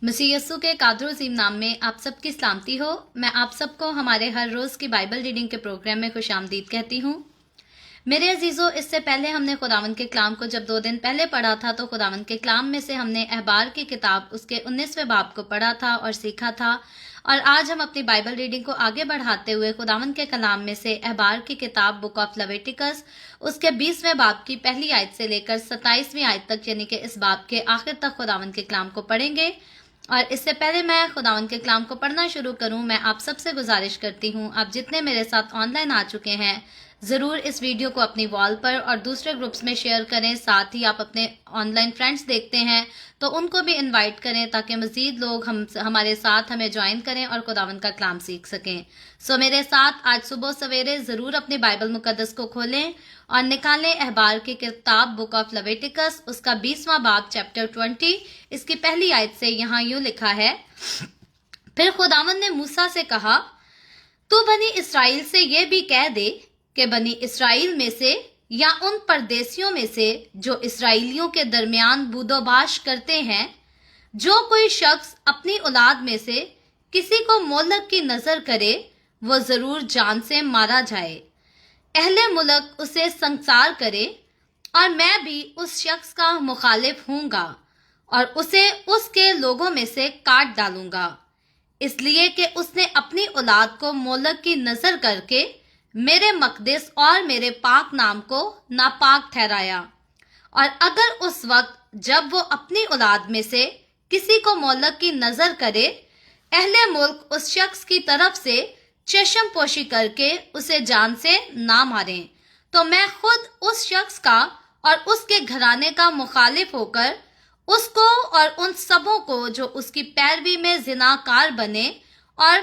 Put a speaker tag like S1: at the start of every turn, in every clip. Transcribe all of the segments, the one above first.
S1: मसीह यस्सु के कादर अज़ीम नाम में आप सबकी सलामती हो। मैं आप सबको हमारे हर रोज़ की बाइबल रीडिंग के प्रोग्राम में खुशामदीद कहती हूँ। मेरे अजीज़ों, इससे पहले हमने खुदावंद के कलाम को जब 2 दिन पहले पढ़ा था तो खुदावंद के कलाम में से हमने अहबार की किताब उसके 19वें बाब को पढ़ा था और सीखा था। और आज हम अपनी बाइबल रीडिंग को आगे बढ़ाते हुए खुदावंद के कलाम में से अहबार की किताब बुक ऑफ लेविटिकस उसके 20वें बाब की पहली आयत से लेकर 27वीं आयत तक, यानी कि इस बाब के आखिर तक खुदावंद के कलाम को पढ़ेंगे। और इससे पहले मैं खुदावंद के कलाम को पढ़ना शुरू करूं, मैं आप सबसे गुजारिश करती हूं, आप जितने मेरे साथ ऑनलाइन आ चुके हैं ज़रूर इस वीडियो को अपनी वॉल पर और दूसरे ग्रुप्स में शेयर करें। साथ ही आप अपने ऑनलाइन फ्रेंड्स देखते हैं तो उनको भी इनवाइट करें ताकि मज़ीद लोग हमारे साथ हमें ज्वाइन करें और खुदावंद का कलाम सीख सकें। सो मेरे साथ आज सुबह सवेरे ज़रूर अपनी बाइबल मुकद्दस को खोलें और निकालें अहबार की किताब बुक ऑफ लेविटिकस उसका 20वां बाब चैप्टर 20। इसकी पहली आयत से यहाँ यूँ लिखा है, फिर खुदावंद ने मूसा से कहा, तू बनी इसराइल से ये भी कह दे कि बनी इसराइल में से या उन परदेशियों में से जो इसराइलियों के दरमियान बूदोबाश करते हैं, जो कोई शख्स अपनी औलाद में से किसी को मोलक की नजर करे वो जरूर जान से मारा जाए। अहले मुल्क उसे संसार करे और मैं भी उस शख्स का मुखालिफ हूँगा और उसे उसके लोगों में से काट डालूंगा, इसलिए कि उसने अपनी औलाद को मोलक की नजर करके मेरे मकदस और मेरे पाक नाम को नापाक ठहराया। और अगर उस वक्त जब वो अपनी औलाद में से किसी को मोलक की नजर करे, अहले मुल्क उस शख्स की तरफ से चश्म पोशी करके उसे जान से ना मारें, तो मैं खुद उस शख्स का और उसके घराने का मुखालिफ होकर उसको और उन सबों को जो उसकी पैरवी में जिनाकार बने और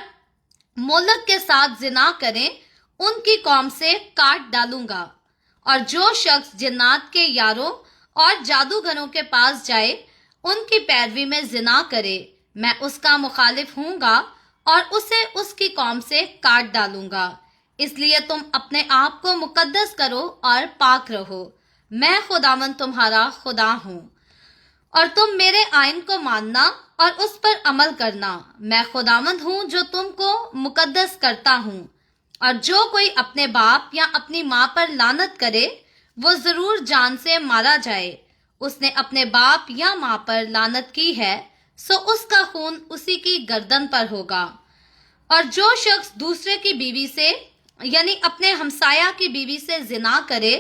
S1: मोलक के साथ जिना करें उनकी कौम से काट डालूंगा। और जो शख्स जिन्नात के यारों और जादूगरों के पास जाए उनकी पैरवी में जिना करे, मैं उसका मुखालिफ हूँगा और उसे उसकी कौम से काट डालूंगा। इसलिए तुम अपने आप को मुकद्दस करो और पाक रहो, मैं खुदावंद तुम्हारा खुदा हूँ। और तुम मेरे आइन को मानना और उस पर अमल करना, मैं खुदावंद हूँ जो तुमको मुकद्दस करता हूँ। और जो कोई अपने बाप या अपनी माँ पर लानत करे वो जरूर जान से मारा जाए। उसने अपने बाप या माँ पर लानत की है सो उसका खून उसी की गर्दन पर होगा। और जो शख्स दूसरे की बीवी से यानी अपने हमसाया की बीवी से जिना करे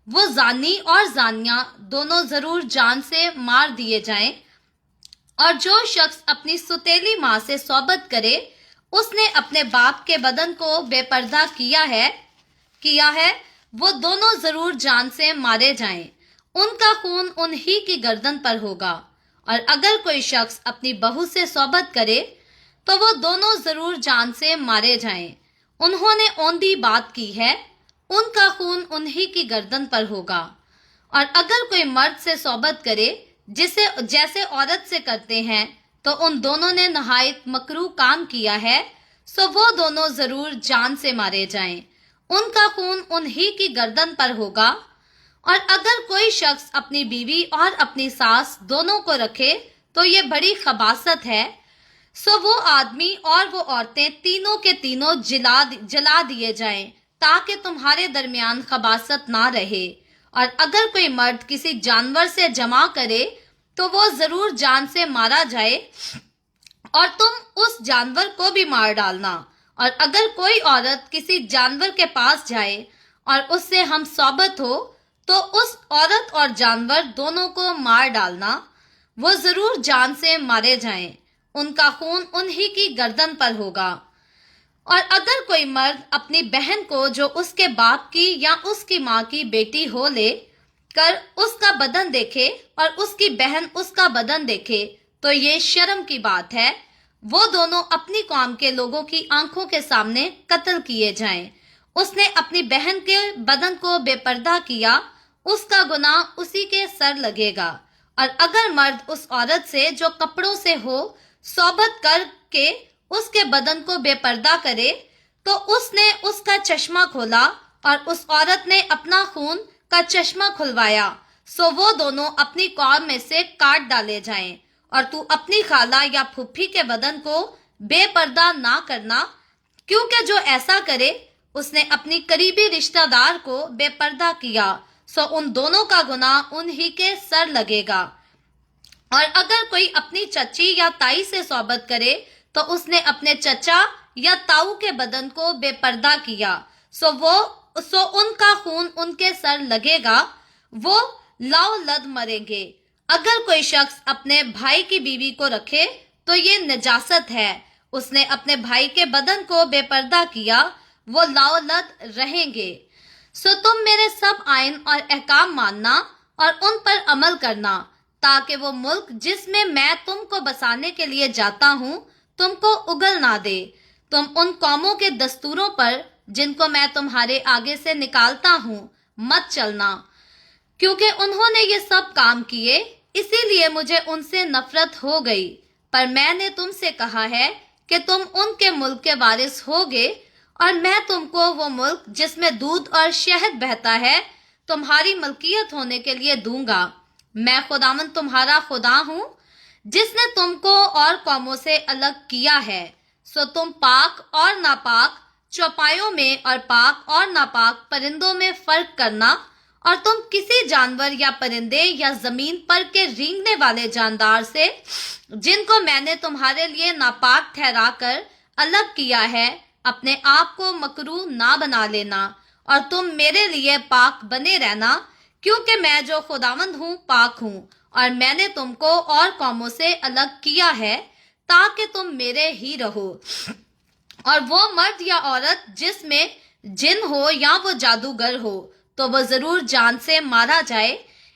S1: वो जानी और जानिया दोनों जरूर जान से मार दिए जाएं। और जो शख्स अपनी सुतेली माँ से सोबत करे उसने अपने बाप के बदन को बेपर्दा किया है वो दोनों जरूर जान से मारे जाएं। उनका खून उन्हीं की गर्दन पर होगा। और अगर कोई शख्स अपनी बहू से सोबत करे तो वो दोनों जरूर जान से मारे जाएं। उन्होंने औंधी बात की है, उनका खून उन्हीं की गर्दन पर होगा। और अगर कोई मर्द से सोबत करे जिसे जैसे औरत से करते हैं तो उन दोनों ने नहायत मकरूह काम किया है, सो वो दोनों जरूर जान से मारे जाएं। उनका खून उन्हीं की गर्दन पर होगा। और अगर कोई शख्स अपनी बीवी और अपनी सास दोनों को रखे तो ये बड़ी खबासत है, सो वो आदमी और वो औरतें तीनों के तीनों जला दिए जाएं ताकि तुम्हारे दरमियान खबासत ना रहे। और अगर कोई मर्द किसी जानवर से जमा करे तो वो जरूर जान से मारा जाए और तुम उस जानवर को भी मार डालना। और अगर कोई औरत किसी जानवर के पास जाए और उससे हम सोबत हो तो उस औरत और जानवर दोनों को मार डालना, वो जरूर जान से मारे जाएं। उनका खून उन्हीं की गर्दन पर होगा। और अगर कोई मर्द अपनी बहन को जो उसके बाप की या उसकी माँ की बेटी हो ले कर उसका बदन देखे और उसकी बहन उसका बदन देखे तो ये शर्म की बात है, वो दोनों अपनी कौम के लोगों की आंखों के सामने कत्ल किए जाएं। उसने अपनी बहन के बदन को बेपर्दा किया, उसका गुनाह उसी के सर लगेगा। और अगर मर्द उस औरत से जो कपड़ों से हो सोबत करके उसके बदन को बेपर्दा करे तो उसने उसका चश्मा खोला और उस औरत ने अपना खून का चश्मा खुलवाया, सो वो दोनों अपनी कौम में से काट डाले जाएं। اور تو اپنی خالہ یا پھپھی کے بدن کو بے پردہ نہ کرنا، کیونکہ جو ایسا کرے اس نے اپنی قریبی رشتہ دار کو بے پردہ کیا، سو ان دونوں کا گناہ انہی کے سر لگے گا۔ اور اگر کوئی اپنی چچی یا تائی سے صحبت کرے تو اس نے اپنے چچا یا تاؤ کے بدن کو بے پردہ کیا، سو ان کا خون ان کے سر لگے گا، وہ لاؤ لد مریں گے۔ اگر کوئی شخص اپنے بھائی کی بیوی کو رکھے تو یہ نجاست ہے، اس نے اپنے بھائی کے بدن کو بے پردہ کیا، وہ لاؤ لد رہیں گے۔ سو تم میرے سب آئین اور احکام ماننا اور ان پر عمل کرنا، تاکہ وہ ملک جس میں تم کو بسانے کے لیے جاتا ہوں تم کو اگل نہ دے۔ تم ان قوموں کے دستوروں پر جن کو میں تمہارے آگے سے نکالتا ہوں مت چلنا، کیونکہ انہوں نے یہ سب کام کیے، اسی لیے مجھے ان سے نفرت ہو گئی۔ پر میں نے تم سے کہا ہے کہ تم ان کے ملک کے وارث ہوگے، اور میں تم کو وہ ملک جس میں دودھ اور شہد بہتا ہے تمہاری ملکیت ہونے کے لیے دوں گا۔ میں خداوند تمہارا خدا ہوں جس نے تم کو اور قوموں سے الگ کیا ہے۔ سو تم پاک اور ناپاک چوپایوں میں اور پاک اور ناپاک پرندوں میں فرق کرنا، اور تم کسی جانور یا پرندے یا زمین پر کے رینگنے والے جاندار سے جن کو میں نے تمہارے لیے ناپاک ٹھہرا کر الگ کیا ہے اپنے آپ کو مکروہ نہ بنا لینا، اور تم میرے لیے پاک بنے رہنا، کیونکہ میں جو خداوند ہوں پاک ہوں، اور میں نے تم کو اور قوموں سے الگ کیا ہے تاکہ تم میرے ہی رہو۔ اور وہ مرد یا عورت جس میں جن ہو یا وہ جادوگر ہو تو وہ ضرور جان سے مارا جائے۔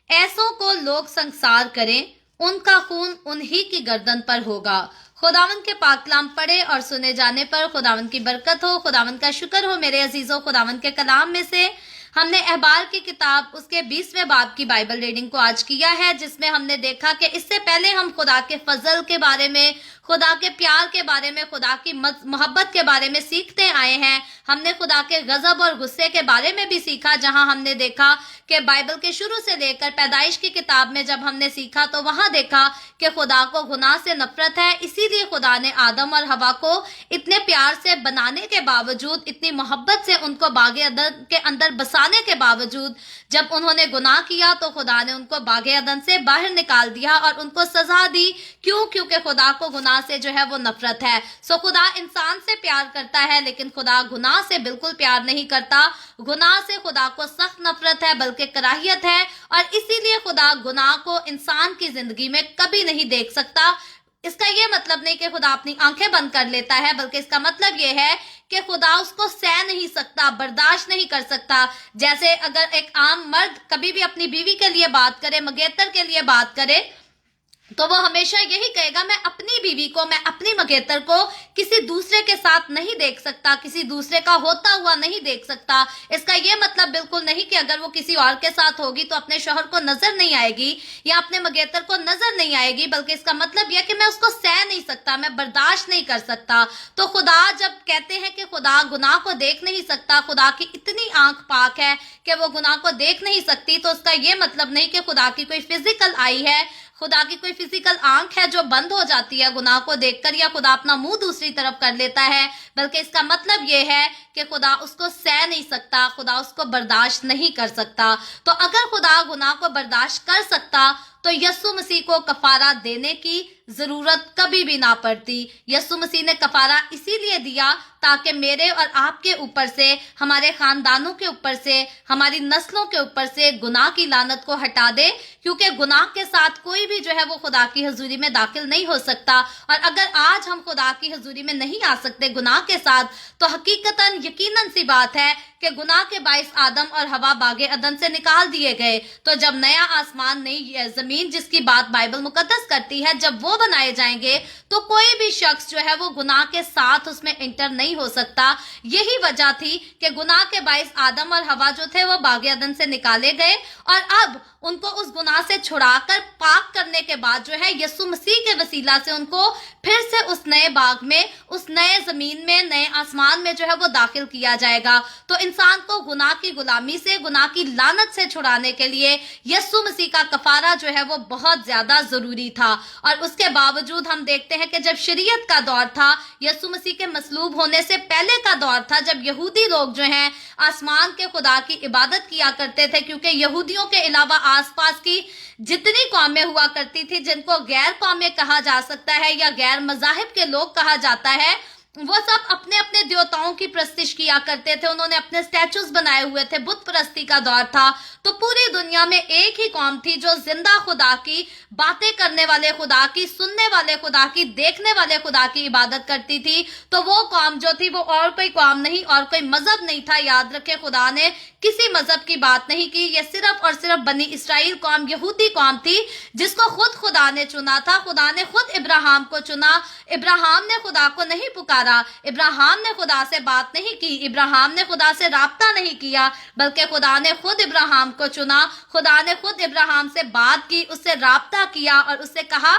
S1: ایسوں کو لوگ سنسار کریں، ان کا خون انہی کی گردن پر ہوگا۔ خداوند کے پاک کلام پڑھے اور سنے جانے پر خداوند کی برکت ہو۔ خداوند کا شکر ہو میرے عزیزوں، خداوند کے کلام میں سے ہم نے احبار کی کتاب اس کے 20ویں باب کی بائبل ریڈنگ کو آج کیا ہے، جس میں ہم نے دیکھا کہ اس سے پہلے ہم خدا کے فضل کے بارے میں، خدا کے پیار کے بارے میں، خدا کی محبت کے بارے میں سیکھتے آئے ہیں۔ ہم نے خدا کے غضب اور غصے کے بارے میں بھی سیکھا، جہاں ہم نے دیکھا کہ بائبل کے شروع سے لے کر پیدائش کی کتاب میں جب ہم نے سیکھا تو وہاں دیکھا کہ خدا کو گناہ سے نفرت ہے، اسی لیے خدا نے آدم اور حوا کو اتنے پیار سے بنانے کے باوجود، اتنی محبت سے ان کو باغ عدن کے اندر بسانے کے باوجود، جب انہوں نے گناہ کیا تو خدا نے ان کو باغ عدن سے باہر نکال دیا اور ان کو سزا دی۔ کیونکہ خدا کو گناہ سے جو ہے وہ نفرت ہے۔ سو خدا انسان سے پیار کرتا ہے، لیکن خدا گناہ سے بالکل پیار نہیں کرتا۔ گناہ سے خدا کو سخت نفرت ہے، بلکہ کراہیت ہے، اور اسی لیے خدا گناہ کو انسان کی زندگی میں کبھی نہیں دیکھ سکتا۔ اس کا یہ مطلب نہیں کہ خدا اپنی آنکھیں بند کر لیتا ہے، بلکہ اس کا مطلب یہ ہے کہ خدا اس کو سہ نہیں سکتا، برداشت نہیں کر سکتا۔ جیسے اگر ایک عام مرد کبھی بھی اپنی بیوی کے لیے بات کرے، مگیتر کے لیے بات کرے، تو وہ ہمیشہ یہی کہے گا، میں اپنی بیوی کو، میں اپنی مگیتر کو کسی دوسرے کے ساتھ نہیں دیکھ سکتا، کسی دوسرے کا ہوتا ہوا نہیں دیکھ سکتا۔ اس کا یہ مطلب بالکل نہیں کہ اگر وہ کسی اور کے ساتھ ہوگی تو اپنے شوہر کو نظر نہیں آئے گی یا اپنے مگیتر کو نظر نہیں آئے گی، بلکہ اس کا مطلب یہ کہ میں اس کو سہ نہیں سکتا، میں برداشت نہیں کر سکتا۔ تو خدا جب کہتے ہیں کہ خدا گناہ کو دیکھ نہیں سکتا، خدا کی اتنی آنکھ پاک ہے کہ وہ گناہ کو دیکھ نہیں سکتی، تو اس کا یہ مطلب نہیں کہ خدا کی کوئی فزیکل آئی ہے، خدا کی کوئی فزیکل آنکھ ہے جو بند ہو جاتی ہے گناہ کو دیکھ کر، یا خدا اپنا منہ دوسری طرف کر لیتا ہے، بلکہ اس کا مطلب یہ ہے کہ خدا اس کو سہ نہیں سکتا، خدا اس کو برداشت نہیں کر سکتا۔ تو اگر خدا گناہ کو برداشت کر سکتا تو یسوع مسیح کو کفارہ دینے کی ضرورت کبھی بھی نہ پڑتی۔ یسوع مسیح نے کفارہ اسی لیے دیا تاکہ میرے اور آپ کے اوپر سے، ہمارے خاندانوں کے اوپر سے، ہماری نسلوں کے اوپر سے گناہ کی لعنت کو ہٹا دے، کیونکہ گناہ کے ساتھ کوئی بھی جو ہے وہ خدا کی حضوری میں داخل نہیں ہو سکتا۔ اور اگر آج ہم خدا کی حضوری میں نہیں آ سکتے گناہ کے ساتھ، تو حقیقتاً یقیناً سی بات ہے کہ گناہ کے باعث آدم اور حوا باغ عدن سے نکال دیے گئے۔ تو جب نیا آسمان، نئی زمین جس کی بات بائبل مقدس کرتی ہے، جب وہ بنائے جائیں گے तो कोई भी शख्स जो है वो गुनाह के साथ उसमें इंटर नहीं हो सकता। यही वजह थी कि गुनाह के बाइस आदम और हवा जो थे वो बाग अदन से निकाले गए और अब उनको उस गुनाह से छुड़ाकर पाक करने के बाद जो है यीशु मसीह के वसीला से उनको फिर से उस नए बाग में, उस नए जमीन में, नए आसमान में जो है वो दाखिल किया जाएगा। तो इंसान को गुनाह की गुलामी से, गुनाह की लानत से छुड़ाने के लिए यीशु मसीह का कफारा जो है वो बहुत ज्यादा जरूरी था। और उसके बावजूद हम देखते हैं कि जब शरीयत का दौर था, यीशु मसीह के मसलूब होने से पहले का दौर था, जब यहूदी लोग जो हैं आसमान के खुदा की इबादत किया करते थे, क्योंकि यहूदियों के अलावा आसपास की जितनी कौमें हुआ करती थी जिनको गैर कौमें कहा जा सकता है या गैर मज़ाहिब के लोग कहा जाता है, वो सब अपने अपने देवताओं की प्रस्तिश किया करते थे। उन्होंने अपने स्टैचूज बनाए हुए थे, बुत परस्ती का दौर था। तो पूरी दुनिया में एक ही कौम थी जो जिंदा खुदा की, बातें करने वाले खुदा की, सुनने वाले खुदा की, देखने वाले खुदा की इबादत करती थी। तो वो कौम जो थी वो और कोई कौम नहीं, और कोई मजहब नहीं था। याद रखे, खुदा ने किसी मजहब की बात नहीं की। ये सिर्फ और सिर्फ बनी इसराइल कौम, यहूदी कौम थी जिसको खुद खुदा ने चुना था। खुदा ने खुद इब्राहिम को चुना। इब्राहिम ने खुदा को नहीं पुकारा, इब्राहिम ने खुदा से बात नहीं की, इब्राहिम ने खुदा से राब्ता नहीं किया, बल्कि खुदा ने खुद इब्राहिम को चुना। खुदा ने खुद इब्राहिम से बात की, उससे राब्ता किया और उससे कहा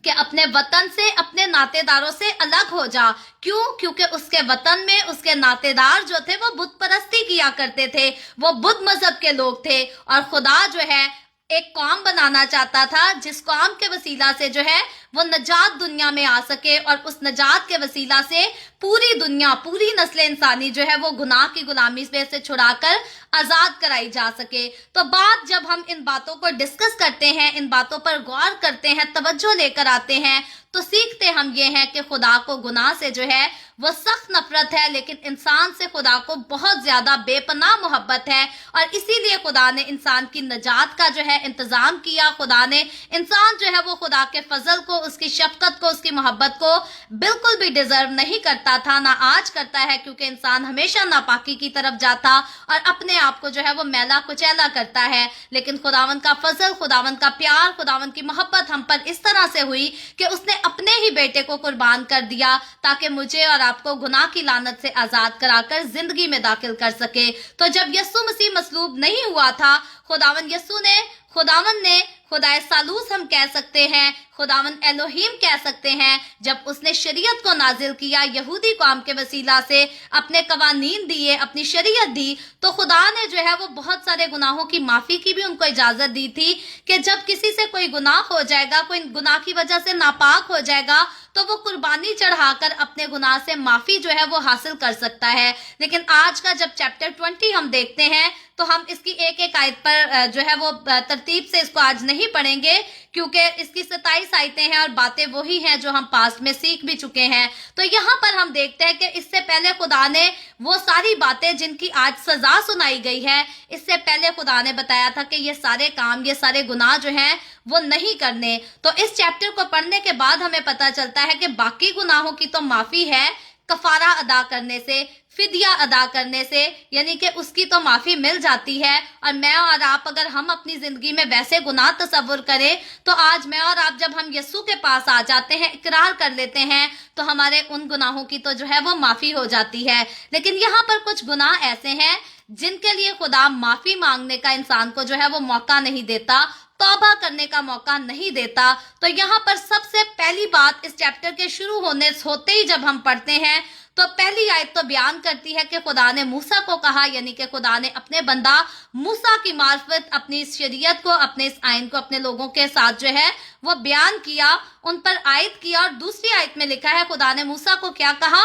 S1: कि अपने वतन से, अपने नातेदारों से अलग हो जा। क्यों? क्योंकि उसके वतन में उसके नातेदार जो थे वो बुत परस्ती किया करते थे, वो बुद्ध मजहब के लोग थे। और खुदा जो है एक कौम बनाना चाहता था जिस कौम के वसीला से जो है वो नजात दुनिया में आ सके, और उस नजात के वसीला से पूरी दुनिया, पूरी नस्ल इंसानी जो है वो गुनाह की गुलामी से छुड़ाकर आजाद कराई जा सके। तो बात जब हम इन बातों को डिस्कस करते हैं, इन बातों पर गौर करते हैं, तवज्जो लेकर आते हैं, तो सीखते हम ये हैं कि खुदा को गुनाह से जो है वो सख्त नफरत है, लेकिन इंसान से खुदा को बहुत ज्यादा बेपनाह मोहब्बत है। और इसीलिए खुदा ने इंसान की नजात का जो है इंतजाम किया। खुदा ने इंसान जो है वो खुदा के फजल को, उसकी शफकत को, उसकी मोहब्बत को बिल्कुल भी डिजर्व नहीं करता था, ना आज करता है, क्योंकि इंसान हमेशा नापाकी की तरफ जाता और अपने आप को जो है वो मैला कुचैला करता है। लेकिन खुदावंद का फजल, खुदावंद का प्यार, खुदावंद की मोहब्बत हम पर इस तरह से हुई कि उसने अपने ही बेटे को कुर्बान कर दिया ताकि मुझे और आपको गुनाह की लानत से आजाद कराकर जिंदगी में दाखिल कर सके। तो जब यीशु मसीह मसलूब नहीं हुआ था, खुदावंद ने खुदाए सालूस हम कह सकते हैं, खुदावंद एलोहीम कह सकते हैं, जब उसने शरीयत को नाजिल किया, यहूदी कौम के वसीला से अपने कवानीन दिए, अपनी शरीयत दी, तो खुदा ने जो है वो बहुत सारे गुनाहों की माफी की भी उनको इजाजत दी थी कि जब किसी से कोई गुनाह हो जाएगा, कोई गुनाह की वजह से नापाक हो जाएगा, तो वो कुर्बानी चढ़ाकर अपने गुनाह से माफी जो है वो हासिल कर सकता है। लेकिन आज का जब चैप्टर 20 हम देखते हैं तो हम इसकी एक एक आयत पर जो है वो तरतीब से इसको आज नहीं पढ़ेंगे, क्योंकि इसकी 27 आयतें हैं और बातें वही हैं जो हम पास्ट में सीख भी चुके हैं। तो यहाँ पर हम देखते हैं कि इससे पहले खुदा ने वो सारी बातें जिनकी आज सजा सुनाई गई है, इससे पहले खुदा ने बताया था कि ये सारे काम, ये सारे गुनाह जो हैं वो नहीं करने। तो इस चैप्टर को पढ़ने के बाद हमें पता चलता है कि बाकी गुनाहों की तो माफी है कफारा अदा करने से, फिदिया अदा करने से, यानी कि उसकी तो माफी मिल जाती है। और मैं और आप अगर हम अपनी जिंदगी में वैसे गुनाह तसव्वुर करें तो आज मैं और आप जब हम यीशु के पास आ जाते हैं, इकरार कर लेते हैं, तो हमारे उन गुनाहों की तो जो है वो माफी हो जाती है। लेकिन यहाँ पर कुछ गुनाह ऐसे हैं जिनके लिए खुदा माफी मांगने का इंसान को जो है वो मौका नहीं देता, तौबा करने का मौका नहीं देता। तो यहाँ पर सबसे पहली बात इस चैप्टर के शुरू होते ही जब हम पढ़ते हैं तो पहली आयत तो बयान करती है कि खुदा ने मूसा को कहा, यानी कि खुदा ने अपने बंदा मूसा की मार्फत अपनी इस शरीयत को, अपने इस आइन को अपने लोगों के साथ जो है वो बयान किया, उन पर आयत किया। और दूसरी आयत में लिखा है खुदा ने मूसा को क्या कहा,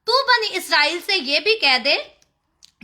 S1: तू बनी इसराइल से ये भी कह दे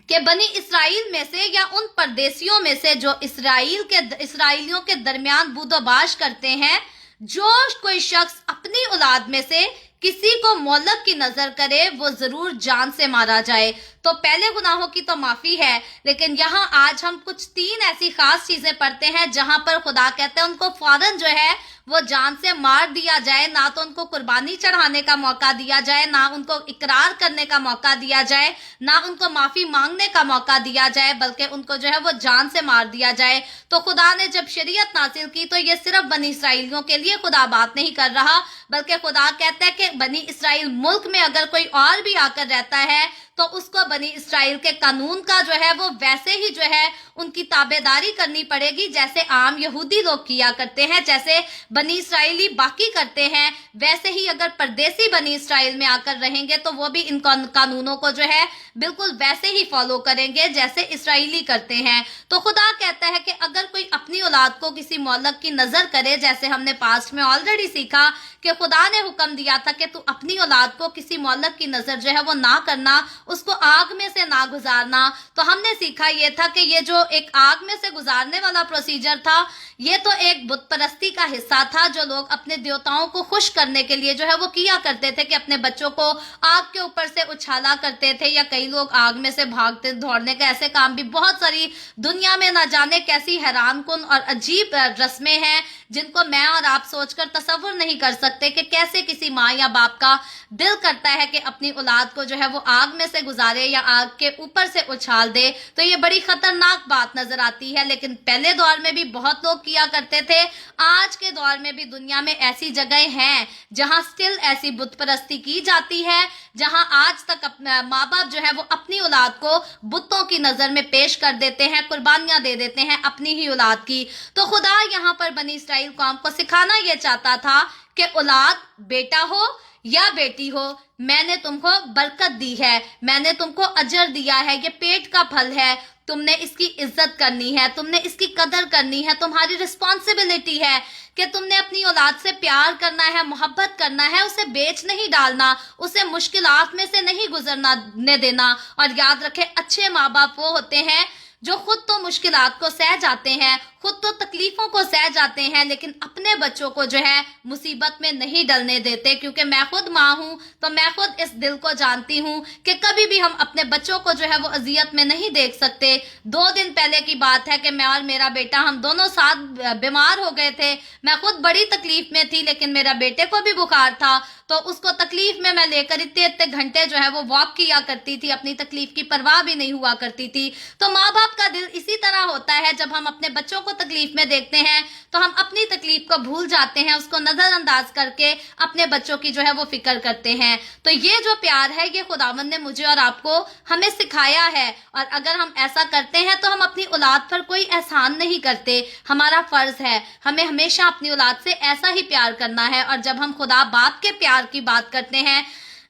S1: कि बनी इसराइल में से या उन परदेशियों में से जो इसराइलियों के दरमियान बूदोबाश करते हैं, जो कोई शख्स अपनी औलाद में से किसी को मोलक की नजर करे वो जरूर जान से मारा जाए। तो पहले गुनाहों की तो माफी है, लेकिन यहाँ आज हम कुछ 3 ऐसी खास चीजें पढ़ते हैं जहां पर खुदा कहते हैं उनको फौरन जो है वो जान से मार दिया जाए, ना तो उनको कुर्बानी चढ़ाने का मौका दिया जाए, ना उनको इकरार करने का मौका दिया जाए, ना उनको माफी मांगने का मौका दिया जाए, बल्कि उनको जो है वो जान से मार दिया जाए। तो खुदा ने जब शरीयत नाजिल की तो ये सिर्फ बनी इसराइलियों के लिए खुदा बात नहीं कर रहा, बल्कि खुदा कहता है कि बनी इसराइल मुल्क में अगर कोई और भी आकर रहता है तो उसको बनी इसराइल के कानून का जो है वो वैसे ही जो है उनकी ताबेदारी करनी पड़ेगी जैसे आम यहूदी लोग किया करते हैं, जैसे बनी इसराइली बाकी करते हैं, वैसे ही अगर परदेसी बनी इसराइल में आकर रहेंगे तो वो भी इन कानूनों को जो है बिल्कुल वैसे ही फॉलो करेंगे जैसे इसराइली करते हैं। तो खुदा कहता है कि अगर कोई अपनी औलाद को किसी मौलक की नजर करे, जैसे हमने पास्ट में ऑलरेडी सीखा कि खुदा ने हुक्म दिया था कि तू अपनी औलाद को किसी मौलक की नजर जो है वो ना करना, उसको आग में से ना गुजारना। तो हमने सीखा ये था कि ये जो एक आग में से गुजारने वाला प्रोसीजर था, ये तो एक बुत परस्ती का हिस्सा था जो लोग अपने देवताओं को खुश करने के लिए जो है वो किया करते थे कि अपने बच्चों को आग के ऊपर से उछाला करते थे, या कई लोग आग में से भागते दौड़ने का ऐसे काम भी बहुत सारी दुनिया में ना जाने कैसी हैरानकुन और अजीब रस्में हैं जिनको मैं और आप सोचकर तसव्वुर नहीं कर सकते कि कैसे किसी माँ या बाप का दिल करता है कि अपनी औलाद को जो है वो आग में से गुजारे या आग के ऊपर से उछाल दे। तो ये बड़ी खतरनाक बात नजर आती है, लेकिन पहले दौर में भी बहुत लोग किया करते थे। आज के दौर में भी दुनिया में ऐसी जगह हैं जहां स्टिल ऐसी बुत परस्ती की जाती है, जहां आज तक माँ बाप जो है वो अपनी औलाद को बुतों की नजर में पेश कर देते हैं, कुर्बानियां दे देते हैं अपनी ही औलाद की। तो खुदा यहाँ पर बनी इसराइल कौम को सिखाना यह चाहता था कि औलाद बेटा हो या बेटी हो, मैंने तुमको बरकत दी है, मैंने तुमको अजर दिया है, ये पेट का फल है, तुमने इसकी इज्जत करनी है, तुमने इसकी कदर करनी है, तुम्हारी रिस्पॉन्सिबिलिटी है कि तुमने अपनी औलाद से प्यार करना है, मोहब्बत करना है, उसे बेच नहीं डालना, उसे मुश्किलात में से नहीं गुजरने देना। और याद रखें, अच्छे माँ बाप वो होते हैं जो खुद तो मुश्किलात को सह जाते हैं, खुद तो तकलीफों को सह जाते हैं, लेकिन अपने बच्चों को जो है मुसीबत में नहीं डलने देते। क्योंकि मैं खुद माँ हूँ तो मैं खुद इस दिल को जानती हूँ कि कभी भी हम अपने बच्चों को जो है वो अजियत में नहीं देख सकते। 2 दिन पहले की बात है कि मैं और मेरा बेटा हम दोनों साथ बीमार हो गए थे। मैं खुद बड़ी तकलीफ में थी, लेकिन मेरा बेटे को भी बुखार था, तो उसको तकलीफ में मैं लेकर इतने घंटे जो है वो वॉक किया करती थी, अपनी तकलीफ की परवाह भी नहीं हुआ करती थी। तो माँ बाप का दिल इसी तरह होता है, जब हम अपने बच्चों को तकलीफ में देखते हैं तो हम अपनी तकलीफ को भूल जाते हैं, उसको नजरअंदाज करके अपने बच्चों की जो है वो फिक्र करते हैं। तो ये जो प्यार है ये खुदावंद ने मुझे और आपको हमें सिखाया है, और अगर हम ऐसा करते हैं तो हम अपनी औलाद पर कोई एहसान नहीं करते। हमारा फर्ज है हमें हमेशा अपनी औलाद से ऐसा ही प्यार करना है। और जब हम खुदा बाप के प्यार की बात करते हैं,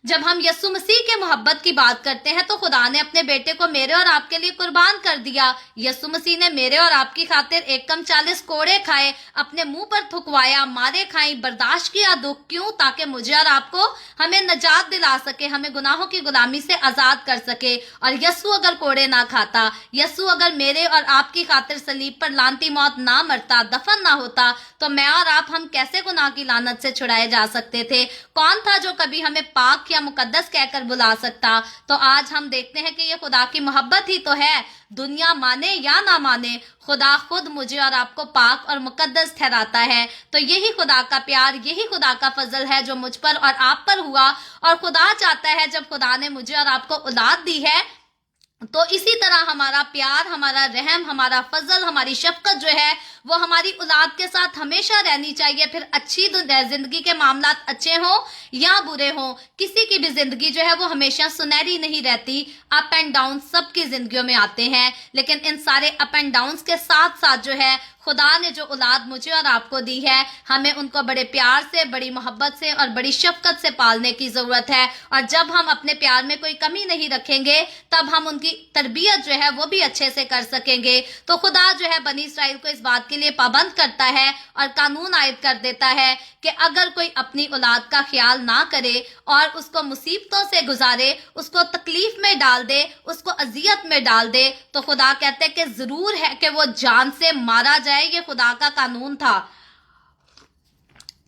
S1: जब हम यीशु मसीह के मोहब्बत की बात करते हैं, तो खुदा ने अपने बेटे को मेरे और आपके लिए कुर्बान कर दिया। यीशु मसीह ने मेरे और आपकी खातिर 1-40 कोड़े खाए, अपने मुंह पर थुकवाया, मारे खाई, बर्दाश्त किया दुख। क्यों? ताकि मुझे और आपको हमें नजात दिला सके, हमें गुनाहों की गुलामी से आजाद कर सके। और यीशु अगर कोड़े ना खाता, यीशु अगर मेरे और आपकी खातिर सलीब पर लानती मौत ना मरता, दफन ना होता, तो मैं और आप हम कैसे गुनाह की लानत से छुड़ाए जा सकते थे? कौन था जो कभी हमें पाक या मुकद्दस कहकर बुला सकता? तो आज हम देखते हैं कि ये खुदा की मोहब्बत ही तो है। दुनिया माने या ना माने, खुदा खुद मुझे और आपको पाक और मुकद्दस ठहराता है। तो यही खुदा का प्यार, यही खुदा का फजल है जो मुझ पर और आप पर हुआ। और खुदा चाहता है, जब खुदा ने मुझे और आपको औलाद दी है, तो इसी तरह हमारा प्यार, हमारा रहम, हमारा फजल, हमारी शफकत जो है वो हमारी औलाद के साथ हमेशा रहनी चाहिए। फिर अच्छी जिंदगी के मामलात अच्छे हों या बुरे हों, किसी की भी जिंदगी जो है वो हमेशा सुनहरी नहीं रहती। अप एंड डाउन सबकी जिंदगियों में आते हैं, लेकिन इन सारे अप एंड डाउन के साथ साथ जो है खुदा ने जो औलाद मुझे और आपको दी है, हमें उनको बड़े प्यार से, बड़ी मोहब्बत से और बड़ी शफकत से पालने की जरूरत है। और जब हम अपने प्यार में कोई कमी नहीं रखेंगे, तब हम उनकी तरबियत जो है वो भी अच्छे से कर सकेंगे। तो खुदा जो है बनी इसराइल को इस बात के लिए पाबंद करता है और कानून आयद कर देता है कि अगर कोई अपनी औलाद का ख्याल ना करे और उसको मुसीबतों से गुजारे, उसको तकलीफ में डाल दे, उसको अजियत में डाल दे, तो खुदा कहते हैं कि जरूर है कि वो जान से मारा जाए। ये खुदा का कानून था।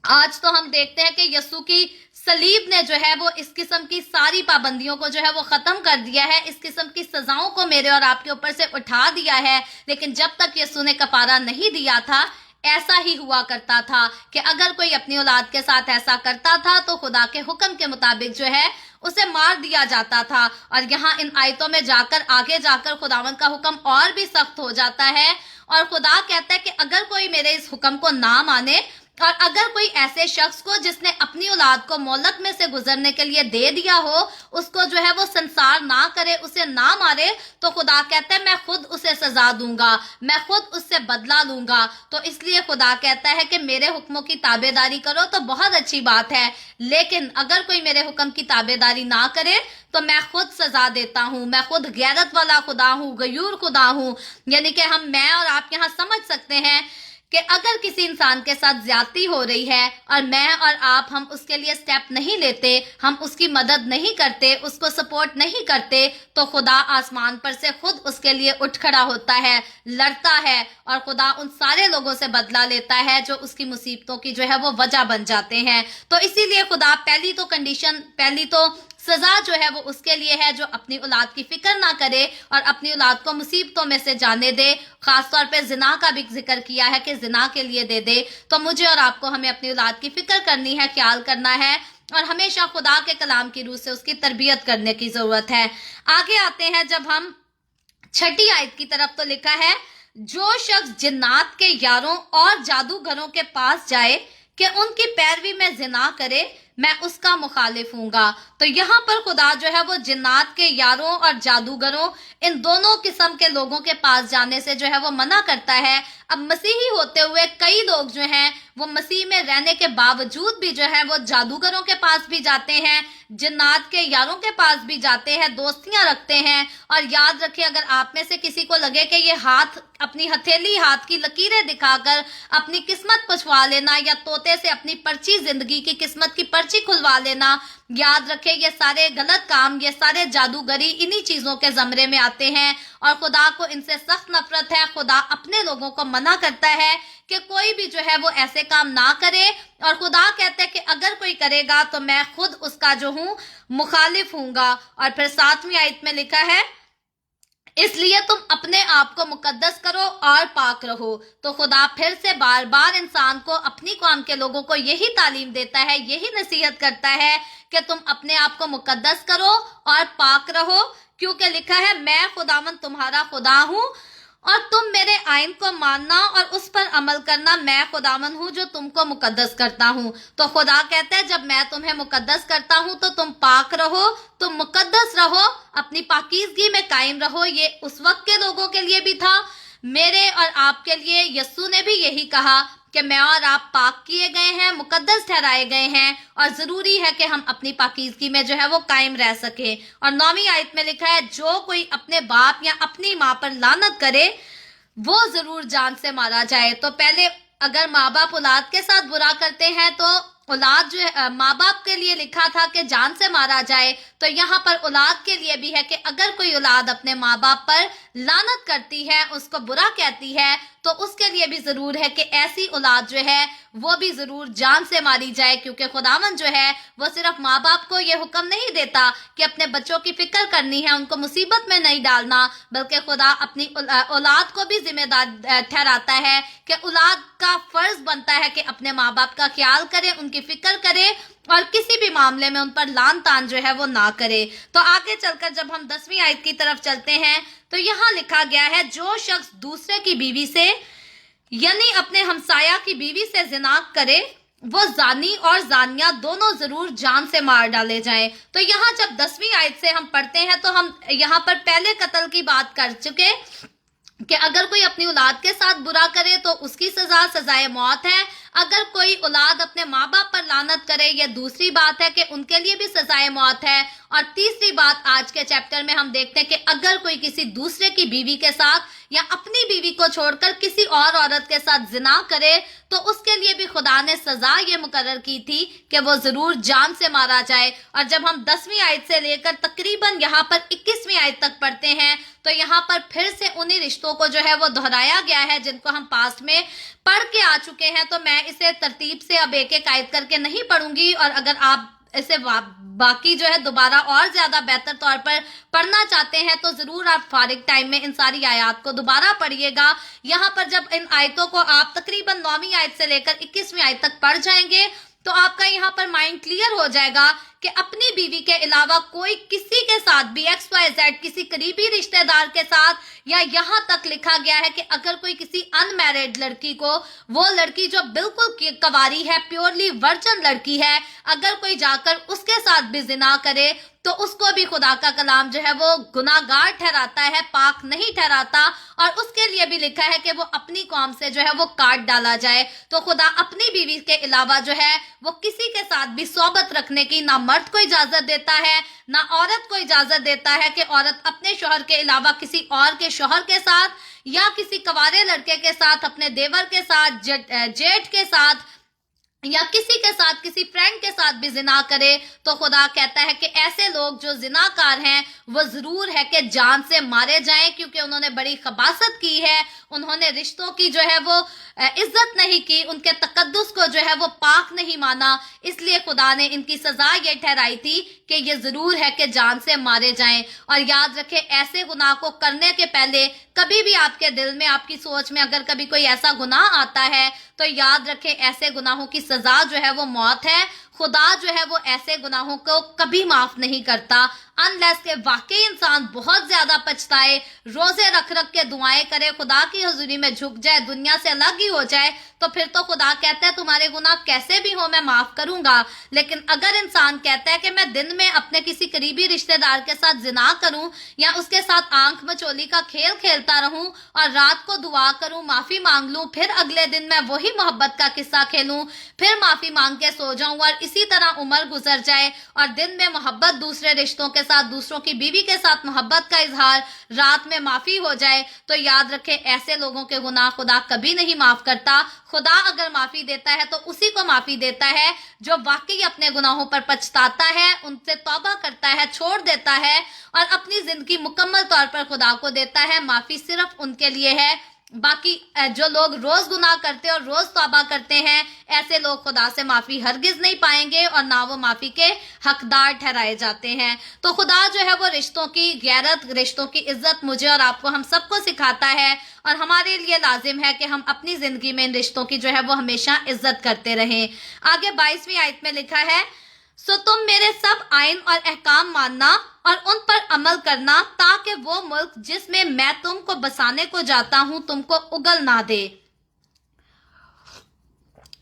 S1: आज तो हम देखते हैं कि यीशु की सलीब ने जो है वो इस किस्म की सारी पाबंदियों को जो है वो खत्म कर दिया है, इस किस्म की सजाओं को मेरे और आपके ऊपर से उठा दिया है। लेकिन जब तक यीशु ने कफारा नहीं दिया था, ऐसा ही हुआ करता था कि अगर कोई अपनी औलाद के साथ ऐसा करता था तो खुदा के हुक्म के मुताबिक जो है उसे मार दिया जाता था। और यहाँ इन आयतों में जाकर आगे जाकर खुदावन का हुक्म और भी सख्त हो जाता है, और खुदा कहता है कि अगर कोई मेरे इस हुक्म को ना माने, और अगर कोई ऐसे शख्स को जिसने अपनी औलाद को मोहलत में से गुजरने के लिए दे दिया हो, उसको जो है वो संसार ना करे, उसे ना मारे, तो खुदा कहता है मैं खुद उसे सजा दूंगा, मैं खुद उससे बदला लूंगा। तो इसलिए खुदा कहता है कि मेरे हुक्मों की ताबेदारी करो तो बहुत अच्छी बात है, लेकिन अगर कोई मेरे हुक्म की ताबेदारी ना करे तो मैं खुद सजा देता हूँ। मैं खुद गैरत वाला खुदा हूँ, गयूर खुदा हूँ। यानी कि मैं और आप यहाँ समझ सकते हैं कि अगर किसी इंसान के साथ ज्यादती हो रही है और मैं और आप हम उसके लिए स्टेप नहीं लेते, हम उसकी मदद नहीं करते, उसको सपोर्ट नहीं करते, तो खुदा आसमान पर से खुद उसके लिए उठ खड़ा होता है, लड़ता है, और खुदा उन सारे लोगों से बदला लेता है जो उसकी मुसीबतों की जो है वो वजह बन जाते हैं। तो इसीलिए खुदा पहली तो सजा जो है वो उसके लिए है जो अपनी औलाद की फिक्र ना करे और अपनी औलाद को मुसीबतों में से जाने दे। खासतौर पे जिना का भी जिक्र किया है कि जिना के लिए दे दे। तो मुझे और आपको हमें अपनी औलाद की फिक्र करनी है, ख्याल करना है, और हमेशा खुदा के कलाम की रूह से उसकी तरबियत करने की जरूरत है। आगे आते हैं जब हम 6ठी आयत की तरफ, तो लिखा है जो शख्स जिन्नात के यारों और जादूगरों के पास जाए कि उनकी पैरवी में जिना करे, मैं उसका मुखालिफ हूँगा। तो यहाँ पर खुदा जो है वो जिन्नात के यारों और जादूगरों, इन दोनों किस्म के लोगों के पास जाने से जो है वो मना करता है। अब मसीही होते हुए कई लोग जो हैं वो मसीह में रहने के बावजूद भी जो है वो जादूगरों के पास भी जाते हैं, जिन्नात के यारों के पास भी जाते हैं, दोस्तियां रखते हैं। और याद रखिए, अगर आप में से किसी को लगे कि ये अपनी हथेली हाथ की लकीरें दिखाकर अपनी किस्मत पुछवा लेना या तोते से अपनी पर्ची, जिंदगी की किस्मत की पर्ची खुलवा लेना, याद रखें ये सारे गलत काम, ये सारे जादूगरी इन्हीं चीजों के जमरे में आते हैं और खुदा को इनसे सख्त नफरत है। खुदा अपने लोगों को मना करता है कि कोई भी जो है वो ऐसे काम ना करे, और खुदा कहते हैं कि अगर कोई करेगा तो मैं खुद उसका जो हूं मुखालिफ हूंगा। और फिर 7वीं आयत में लिखा है इसलिए तुम अपने आप को मुकद्दस करो और पाक रहो। तो खुदा फिर से बार बार इंसान को, अपनी कौम के लोगों को यही तालीम देता है, यही नसीहत करता है कि तुम अपने आप को मुकद्दस करो और पाक रहो, क्योंकि लिखा है मैं खुदावन तुम्हारा खुदा हूँ और तुम मेरे आइन को मानना और उस पर अमल करना, मैं खुदावन हूँ जो तुमको मुकद्दस करता हूँ। तो खुदा कहता है जब मैं तुम्हें मुकद्दस करता हूँ तो तुम पाक रहो, तुम मुकद्दस रहो, अपनी पाकीज़गी में कायम रहो। ये उस वक्त के लोगों के लिए भी था, मेरे और आपके लिए यीशु ने भी यही कहा कि मैं और आप पाक किए गए हैं, मुकद्दस ठहराए गए हैं, और जरूरी है कि हम अपनी पाकीज़गी में जो है वो कायम रह सके। और 9वीं आयत में लिखा है जो कोई अपने बाप या अपनी माँ पर लानत करे वो जरूर जान से मारा जाए। तो पहले अगर माँ बाप औलाद के साथ बुरा करते हैं तो औलाद जो है, माँ बाप के लिए लिखा था कि जान से मारा जाए, तो यहाँ पर औलाद के लिए भी है कि अगर कोई औलाद अपने माँ बाप पर लानत करती है, उसको बुरा कहती है, तो उसके लिए भी जरूर है कि ऐसी औलाद जो है वो भी जरूर जान से मारी जाए। क्योंकि खुदावन जो है वो सिर्फ माँ बाप को ये हुक्म नहीं देता कि अपने बच्चों की फिक्र करनी है, उनको मुसीबत में नहीं डालना, बल्कि खुदा अपनी औलाद को भी जिम्मेदार ठहराता है कि औलाद का फर्ज बनता है कि अपने माँ बाप का ख्याल करे, उनकी फिक्र करे और किसी भी मामले में उन पर लान तान जो है वो ना करे। तो आगे चलकर जब हम 10वीं आयत की तरफ चलते हैं तो यहाँ लिखा गया है जो शख्स दूसरे की बीवी से यानी अपने हमसाया की बीवी से जिना करे वो जानी और जानिया दोनों जरूर जान से मार डाले जाएं। तो यहाँ जब 10वीं आयत से हम पढ़ते हैं तो हम यहाँ पर पहले कत्ल की बात कर चुके कि अगर कोई अपनी औलाद के साथ बुरा करे तो उसकी सजाए मौत है। अगर कोई औलाद अपने माँ बाप पर लानत करे, यह दूसरी बात है कि उनके लिए भी सजाए मौत है। और तीसरी बात आज के चैप्टर में हम देखते हैं कि अगर कोई किसी दूसरे की बीवी के साथ या अपनी बीवी को छोड़कर किसी और औरत के साथ जिना करे तो उसके लिए भी खुदा ने सजा ये मुकर्रर की थी कि वो जरूर जान से मारा जाए। और जब हम 10वीं आयत से लेकर तकरीबन यहाँ पर 21वीं आयत तक पढ़ते हैं तो यहाँ पर फिर से उन्हीं रिश्तों को जो है वो दोहराया गया है जिनको हम पास्ट में पढ़ के आ चुके हैं। तो मैं इसे तरतीब से अब एक एक आयत करके नहीं पढ़ूंगी, और अगर आप इसे बाकी जो है दोबारा और ज्यादा बेहतर तौर पर पढ़ना चाहते हैं तो जरूर आप फारिग टाइम में इन सारी आयत को दोबारा पढ़िएगा। यहाँ पर जब इन आयतों को आप तकरीबन 9वीं आयत से लेकर 21वीं आयत तक पढ़ जाएंगे तो आपका यहाँ पर माइंड क्लियर हो जाएगा कि अपनी बीवी के अलावा कोई किसी के साथ भी XYZ किसी करीबी रिश्तेदार के साथ, या यहाँ तक लिखा गया है कि अगर कोई किसी अनमैरिड लड़की को, वो लड़की जो बिल्कुल कवारी है, प्योरली वर्जिन लड़की है, अगर कोई जाकर उसके साथ भी जिना करे तो उसको भी खुदा का कलाम जो है वो गुनाहगार ठहराता है, पाक नहीं ठहराता, और उसके लिए भी लिखा है कि वो अपनी कौम से जो है वो काट डाला जाए। तो खुदा अपनी बीवी के अलावा जो है वो किसी के साथ भी सोबत रखने की ना मर्द को इजाजत देता है ना औरत को इजाजत देता है कि औरत अपने शौहर के अलावा किसी और के शौहर के साथ या किसी कवारे लड़के के साथ, अपने देवर के साथ, जेठ के साथ या किसी के साथ, किसी फ्रेंड के साथ भी जिना करे। तो खुदा कहता है कि ऐसे लोग जो जिनाकार हैं वो जरूर है कि जान से मारे जाएं, क्योंकि उन्होंने बड़ी खबासत की है, उन्होंने रिश्तों की जो है वो इज्जत नहीं की, उनके तकद्दुस को जो है वो पाक नहीं माना। इसलिए खुदा ने इनकी सजा ये ठहराई थी कि ये जरूर है कि जान से मारे जाएं। और याद रखें, ऐसे गुनाह को करने के पहले कभी भी आपके दिल में, आपकी सोच में अगर कभी कोई ऐसा गुनाह आता है तो याद रखें ऐसे गुनाहों की सजा जो है वो मौत है। खुदा जो है वो ऐसे गुनाहों को कभी माफ नहीं करता अनलेस के वाकई इंसान बहुत ज्यादा पछताए, रोजे रख रख के दुआएं करे, खुदा की हुजूरी में झुक जाए, दुनिया से अलग ही हो जाए, तो फिर तो खुदा कहता है तुम्हारे गुनाह कैसे भी हो मैं माफ करूंगा। लेकिन अगर इंसान कहता है कि मैं दिन में अपने किसी करीबी रिश्तेदार के साथ जिना करूं या उसके साथ आंख मचोली का खेल खेलता रहूं और रात को दुआ करूं, माफी मांग लूं, फिर अगले दिन मैं वही मोहब्बत का किस्सा खेलूं, फिर माफी मांग के सो जाऊं और इसी तरह उम्र गुजर जाए और दिन में मोहब्बत दूसरे रिश्तों के साथ, दूसरों की बीवी के साथ मोहब्बत का इजहार, रात में माफी हो जाए, तो याद रखें ऐसे लोगों के गुनाह खुदा कभी नहीं माफ करता। खुदा अगर माफी देता है तो उसी को माफी देता है जो वाकई अपने गुनाहों पर पछताता है, उनसे तौबा करता है, छोड़ देता है और अपनी जिंदगी मुकम्मल तौर पर खुदा को देता है। माफी सिर्फ उनके लिए है। बाकी जो लोग रोज गुनाह करते हैं और रोज तौबा करते हैं, ऐसे लोग खुदा से माफी हरगिज नहीं पाएंगे और ना वो माफी के हकदार ठहराए जाते हैं। तो खुदा जो है वो रिश्तों की गैरत, रिश्तों की इज्जत मुझे और आपको, हम सबको सिखाता है और हमारे लिए लाजिम है कि हम अपनी जिंदगी में इन रिश्तों की जो है वो हमेशा इज्जत करते रहें। आगे 22वीं आयत में लिखा है, सो तुम मेरे सब आइन और अहकाम मानना और उन पर अमल करना ताकि वो मुल्क जिसमें मैं तुमको बसाने को जाता हूं तुमको उगल ना दे।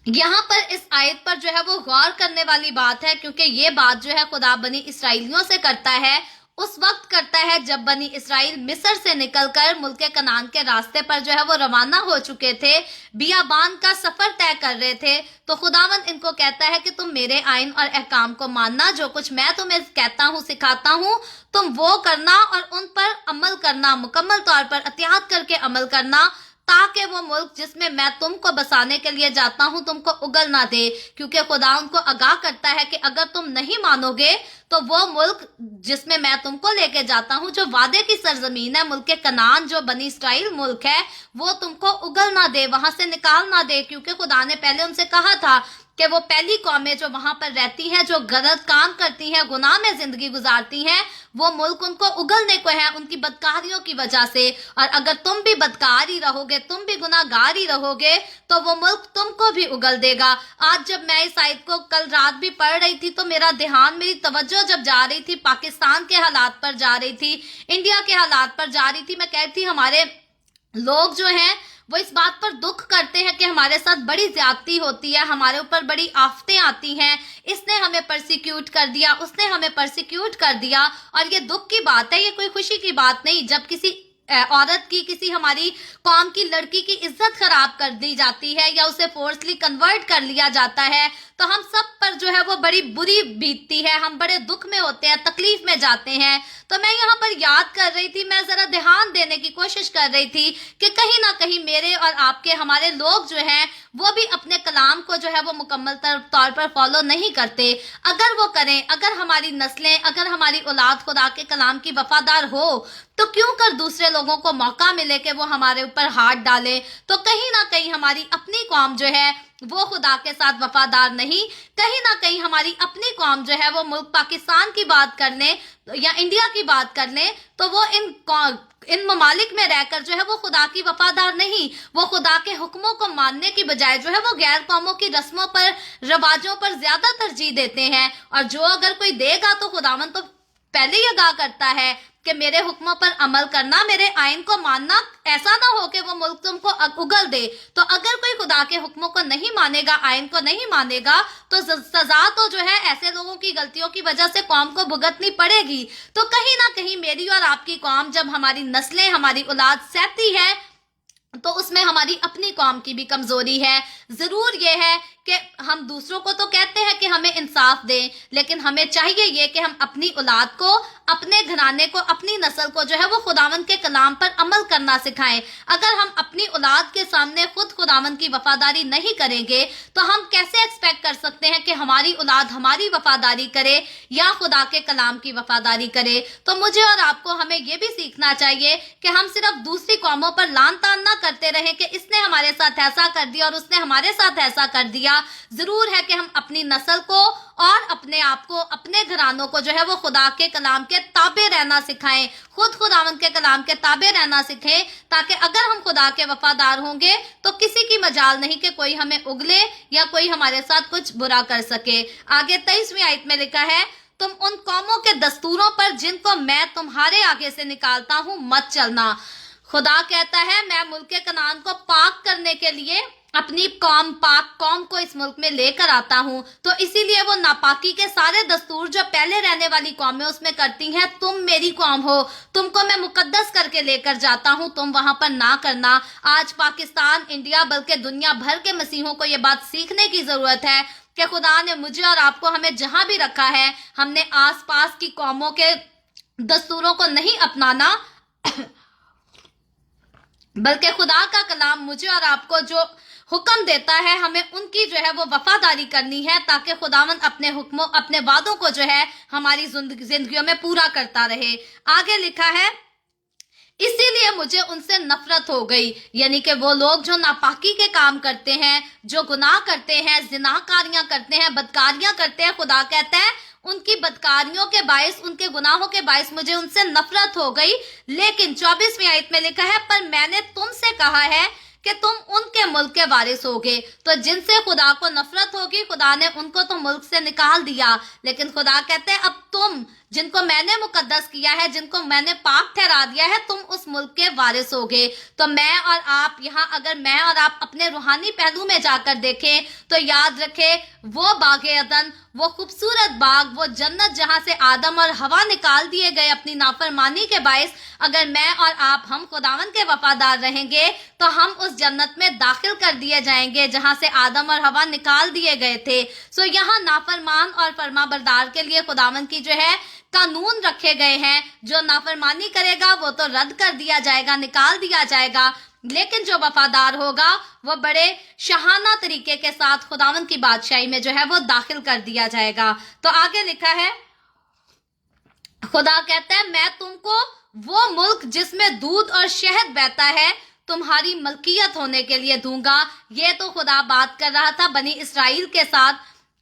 S1: यहाँ पर इस आयत पर जो है वो गौर करने वाली बात है, क्योंकि ये बात जो है खुदा बनी इसराइलियों से करता है, उस वक्त करता है जब बनी इसराइल मिस्र से निकलकर मुल्क कनान के रास्ते पर जो है वो रवाना हो चुके थे, बियाबान का सफर तय कर रहे थे। तो खुदावंद इनको कहता है कि तुम मेरे आइन और अहकाम को मानना, जो कुछ मैं तुम्हें कहता हूँ, सिखाता हूँ, तुम वो करना और उन पर अमल करना, मुकम्मल तौर पर एहतियात करके अमल करना, ताकि वो मुल्क जिसमें मैं तुमको बसाने के लिए जाता हूं तुमको उगल ना दे। क्योंकि खुदा उनको आगाह करता है कि अगर तुम नहीं मानोगे तो वो मुल्क जिसमें मैं तुमको लेके जाता हूं, जो वादे की सरजमीन है, मुल्क कनान जो बनी इसराइल मुल्क है, वो तुमको उगल ना दे, वहां से निकाल ना दे। क्योंकि खुदा ने पहले उनसे कहा था कि वो पहली कौमें जो वहां पर रहती हैं, जो गलत काम करती हैं, गुनाह में जिंदगी गुजारती हैं, वो मुल्क उनको उगलने को है उनकी बदकारियों की वजह से। और अगर तुम भी बदकार ही रहोगे, तुम भी गुनाहगार ही रहोगे, तो वो मुल्क तुमको भी उगल देगा। आज जब मैं इस आयत को कल रात भी पढ़ रही थी तो मेरा ध्यान, मेरी तवज्जो जब जा रही थी पाकिस्तान के हालात पर जा रही थी, इंडिया के हालात पर जा रही थी। मैं कहती हमारे लोग जो हैं वो इस बात पर दुख करते हैं कि हमारे साथ बड़ी ज्यादती होती है, हमारे ऊपर बड़ी आफतें आती हैं, इसने हमें परसिक्यूट कर दिया, उसने हमें परसिक्यूट कर दिया। और ये दुख की बात है, ये कोई खुशी की बात नहीं। जब किसी औरत की, किसी हमारी कौम की लड़की की इज्जत खराब कर दी जाती है या उसे फोर्सली कन्वर्ट कर लिया जाता है, तो हम सब पर जो है वो बड़ी बुरी बीतती है, हम बड़े दुख में होते हैं, तकलीफ में जाते हैं। तो मैं यहाँ पर याद कर रही थी, मैं जरा ध्यान देने की कोशिश कर रही थी कि कहीं ना कहीं मेरे और आपके, हमारे लोग जो हैं वो भी अपने कलाम को जो है वो मुकम्मल तौर पर फॉलो नहीं करते। अगर वो करें, अगर हमारी नस्लें, अगर हमारी औलाद खुदा के कलाम की वफादार हो, तो क्यों कर दूसरे लोगों को मौका मिले कि वो हमारे ऊपर हाथ डालें। तो कहीं ना कहीं हमारी अपनी कौम जो है वो खुदा के साथ वफादार नहीं, कहीं ना कहीं हमारी अपनी कौम जो है वो मुल्क पाकिस्तान की बात कर लें या इंडिया की बात कर लें, तो वो इन ममालिक में रहकर जो है वो खुदा की वफादार नहीं, वो खुदा के हुक्मों को मानने की बजाय जो है वो गैर कौमों की रस्मों पर, रवाजों पर ज्यादा तरजीह देते हैं। और जो अगर कोई देगा तो खुदावन तो पहले ही आगाह करता है कि मेरे हुक्मों पर अमल करना, मेरे आइन को मानना, ऐसा ना हो कि वो मुल्क तुमको उगल दे। तो अगर कोई खुदा के हुक्मों को नहीं मानेगा, आइन को नहीं मानेगा, तो सजा तो जो है ऐसे लोगों की गलतियों की वजह से कौम को भुगतनी पड़ेगी। तो कहीं ना कहीं मेरी और आपकी कौम, जब हमारी नस्लें, हमारी औलाद सहती है, तो उसमें हमारी अपनी कौम की भी कमजोरी है। जरूर ये है कि हम दूसरों को तो कहते हैं कि हमें इंसाफ दें, लेकिन हमें चाहिए ये कि हम अपनी औलाद को, अपने घराने को, अपनी नस्ल को जो है वो खुदावन के कलाम पर अमल करना सिखाएं। अगर हम अपनी औलाद के सामने खुद खुदावन की वफादारी नहीं करेंगे, तो हम कैसे एक्सपेक्ट कर सकते हैं कि हमारी औलाद हमारी वफादारी करे या खुदा के कलाम की वफादारी करे। तो मुझे और आपको हमें ये भी सीखना चाहिए कि हम सिर्फ दूसरी कौमों पर लान तान ना करते रहें कि इसने हमारे साथ ऐसा कर दिया और उसने हमारे साथ ऐसा कर दिया। जरूर है कि हम अपनी नस्ल को और अपने आप को, अपने घरानों को जो है वो खुदा के कलाम के ताबे रहना सिखाएं, खुद खुदावंद के कलाम के ताबे रहना सीखें, ताकि अगर हम खुदा के वफादार होंगे तो किसी की मजाल नहीं कि कोई हमें उगले या कोई हमारे साथ कुछ बुरा कर सके। आगे 23वीं आयत में लिखा है, तुम उन कौमों के दस्तूरों पर जिनको मैं तुम्हारे आगे से निकालता हूं मत चलना। खुदा कहता है, मैं मुल्क कनान को पाक करने के लिए अपनी कौम, पाक कौम को इस मुल्क में लेकर आता हूं। तो इसीलिए वो नापाकी के सारे दस्तूर जो पहले रहने वाली कौमें उसमें करती हैं, तुम मेरी कौम हो, तुमको मैं मुकद्दस करके लेकर जाता हूं, तुम वहां पर ना करना। आज पाकिस्तान, इंडिया, बल्कि दुनिया भर के मसीहों को ये बात सीखने की जरूरत है कि खुदा ने मुझे और आपको, हमें जहां भी रखा है, हमने आस पास की कौमों के दस्तूरों को नहीं अपनाना, बल्कि खुदा का कलाम मुझे और आपको जो हुक्म देता है, हमें उनकी जो है वो वफादारी करनी है, ताकि खुदावंद अपने हुक्मों, अपने वादों को जो है हमारी जिंदगियों में पूरा करता रहे। आगे लिखा है, इसीलिए मुझे उनसे नफरत हो गई। यानी कि वो लोग जो नापाकी के काम करते हैं, जो गुनाह करते हैं, जिनाकारियां करते हैं, बदकारियां करते हैं, खुदा कहता है उनकी बदकारियों के बायस, उनके गुनाहों के बायस मुझे उनसे नफरत हो गई। लेकिन 24वीं आयत में लिखा है, पर मैंने तुमसे कहा है कि तुम उनके मुल्क के वारिस होगे। तो जिनसे खुदा को नफरत होगी, खुदा ने उनको तो मुल्क से निकाल दिया, लेकिन खुदा कहते हैं अब तुम, जिनको मैंने मुकद्दस किया है, जिनको मैंने पाक ठहरा दिया है, तुम उस मुल्क के वारिस होगे। तो मैं और आप यहाँ, अगर मैं और आप अपने रूहानी पहलू में जाकर देखें, तो याद रखें वो बागे अदन, वो खूबसूरत बाग, वो जन्नत जहां से आदम और हवा निकाल दिए गए अपनी नाफरमानी के बायस, अगर मैं और आप, हम खुदावन के वफादार रहेंगे, तो हम उस जन्नत में दाखिल कर दिए जाएंगे जहां से आदम और हवा निकाल दिए गए थे। सो यहाँ नाफरमान और फरमाबरदार के लिए खुदावन की जो है कानून रखे गए हैं। जो नाफरमानी करेगा वो तो रद्द कर दिया जाएगा, निकाल दिया जाएगा, लेकिन जो वफादार होगा वो बड़े शाहाना तरीके के साथ खुदावन की बादशाही में जो है वो दाखिल कर दिया जाएगा। तो आगे लिखा है, खुदा कहता है मैं तुमको वो मुल्क जिसमें दूध और शहद बहता है तुम्हारी मलकियत होने के लिए दूंगा। ये तो खुदा बात कर रहा था बनी इसराइल के साथ